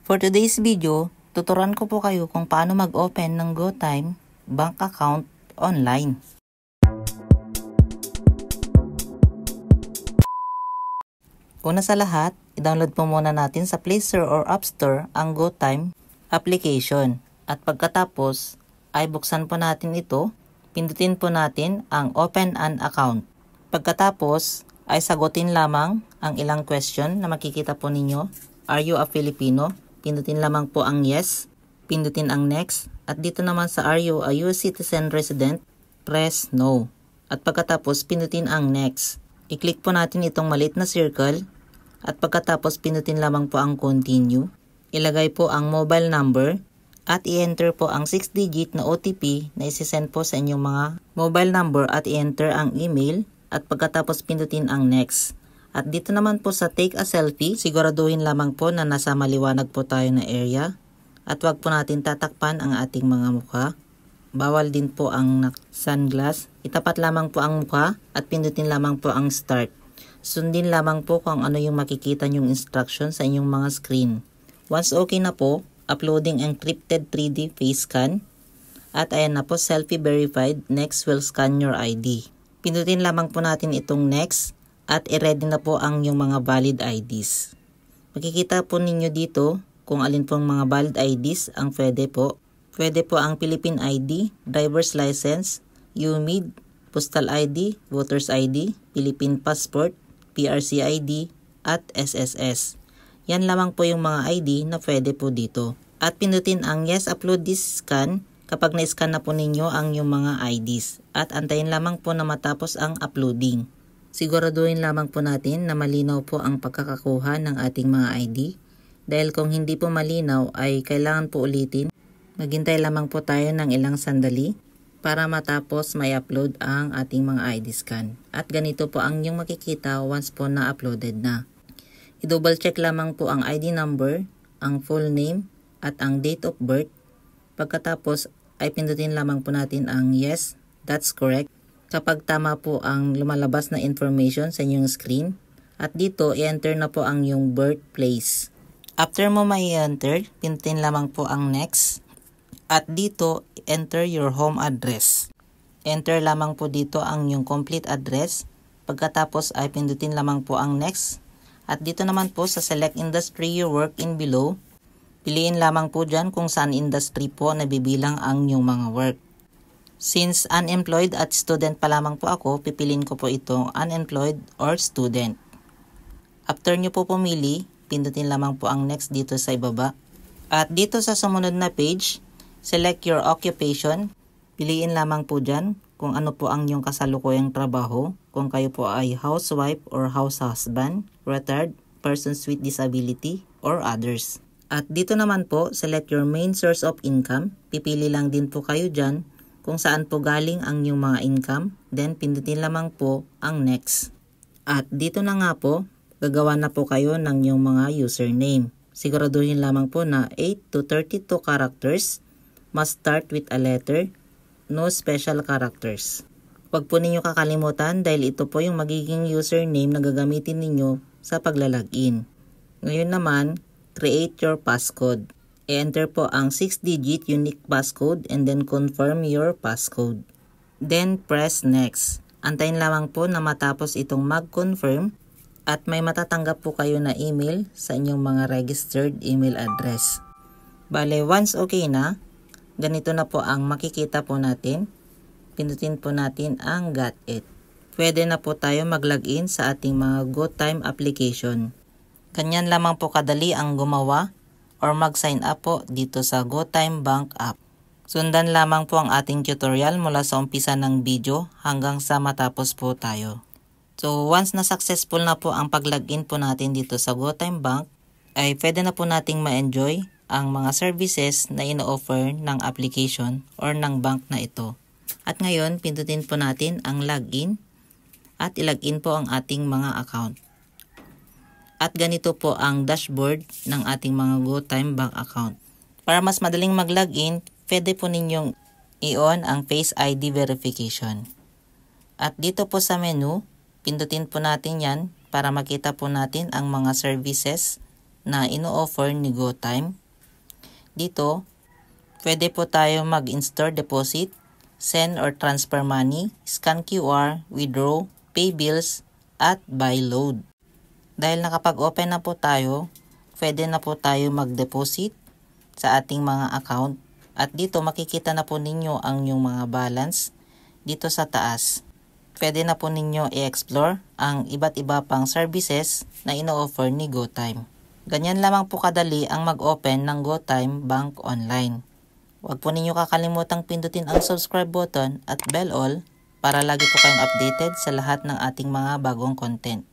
For today's video, tuturuan ko po kayo kung paano mag-open ng GoTyme bank account online. Una sa lahat, i-download po muna natin sa Play Store or App Store ang GoTyme application. At pagkatapos, ay buksan po natin ito, pindutin po natin ang Open an Account. Pagkatapos, ay sagutin lamang ang ilang question na makikita po ninyo. Are you a Filipino? Pindutin lamang po ang yes, pindutin ang next, at dito naman sa are you a US citizen resident, press no. At pagkatapos pindutin ang next. I-click po natin itong maliit na circle, at pagkatapos pindutin lamang po ang continue. Ilagay po ang mobile number, at i-enter po ang 6-digit na OTP na isi-send po sa inyong mga mobile number at i-enter ang email, at pagkatapos pindutin ang next. At dito naman po sa take a selfie, siguraduhin lamang po na nasa maliwanag po tayo na area. At wag po natin tatakpan ang ating mga mukha. Bawal din po ang sunglass. Itapat lamang po ang mukha at pindutin lamang po ang start. Sundin lamang po kung ano yung makikita nyong instruction sa inyong mga screen. Once okay na po, uploading encrypted 3D face scan. At ayan na po, selfie verified. Next will scan your ID. Pindutin lamang po natin itong next. At i-ready na po ang yung mga valid IDs. Makikita po ninyo dito kung alin pong mga valid IDs ang pwede po. Pwede po ang Philippine ID, driver's license, UMID, postal ID, voter's ID, Philippine passport, PRC ID, at SSS. Yan lamang po yung mga ID na pwede po dito. At pindutin ang yes, upload this scan kapag na-scan na po ninyo ang yung mga IDs. At antayin lamang po na matapos ang uploading. Siguraduhin lamang po natin na malinaw po ang pagkakakuha ng ating mga ID. Dahil kung hindi po malinaw ay kailangan po ulitin. Maghintay lamang po tayo ng ilang sandali para matapos may upload ang ating mga ID scan. At ganito po ang inyong makikita once po na uploaded na. I-double check lamang po ang ID number, ang full name at ang date of birth. Pagkatapos ay pindutin lamang po natin ang yes, that's correct. Kapag tama po ang lumalabas na information sa inyong screen, at dito i-enter na po ang yung birthplace. After mo ma-enter, pindutin lamang po ang next, at dito enter your home address. Enter lamang po dito ang yung complete address, pagkatapos ay pindutin lamang po ang next, at dito naman po sa select industry you work in below, piliin lamang po dyan kung saan industry po nabibilang ang yung mga work. Since unemployed at student pa lamang po ako, pipiliin ko po itong unemployed or student. After nyo po pumili, pindutin lamang po ang next dito sa ibaba. At dito sa sumunod na page, select your occupation. Piliin lamang po dyan kung ano po ang yung kasalukuyang trabaho. Kung kayo po ay housewife or house husband, retired, persons with disability, or others. At dito naman po, select your main source of income. Pipili lang din po kayo dyan kung saan po galing ang inyong mga income, then pindutin lamang po ang next. At dito na nga po, gagawa na po kayo ng inyong mga username. Siguraduhin lamang po na 8 to 32 characters, must start with a letter, no special characters. Huwag po ninyo kakalimutan dahil ito po yung magiging username na gagamitin ninyo sa paglalagin. Ngayon naman, create your passcode. I-enter po ang 6-digit unique passcode and then confirm your passcode. Then press next. Antayin lamang po na matapos itong mag-confirm at may matatanggap po kayo na email sa inyong mga registered email address. Bale, once okay na, ganito na po ang makikita po natin. Pindutin po natin ang got it. Pwede na po tayo mag-login sa ating mga GoTyme application. Ganyan lamang po kadali ang gumawa or mag-sign up po dito sa GoTyme Bank app. Sundan lamang po ang ating tutorial mula sa umpisa ng video hanggang sa matapos po tayo. So once na successful na po ang pag-login po natin dito sa GoTyme Bank, ay pwede na po nating ma-enjoy ang mga services na ino-offer ng application or ng bank na ito. At ngayon, pindutin po natin ang login at ilagin po ang ating mga account. At ganito po ang dashboard ng ating mga GoTyme Bank account. Para mas madaling mag-login, pwede po ninyong i-on ang Face ID verification. At dito po sa menu, pindutin po natin yan para makita po natin ang mga services na ino-offer ni GoTime. Dito, pwede po tayo mag-in-store deposit, send or transfer money, scan QR, withdraw, pay bills, at buy load. Dahil nakapag-open na po tayo, pwede na po tayo mag-deposit sa ating mga account. At dito makikita na po ninyo ang inyong mga balance dito sa taas. Pwede na po ninyo i-explore ang iba't iba pang services na ino-offer ni GoTime. Ganyan lamang po kadali ang mag-open ng GoTime Bank Online. Huwag po ninyo kakalimutang pindutin ang subscribe button at bell all para lagi po kayong updated sa lahat ng ating mga bagong content.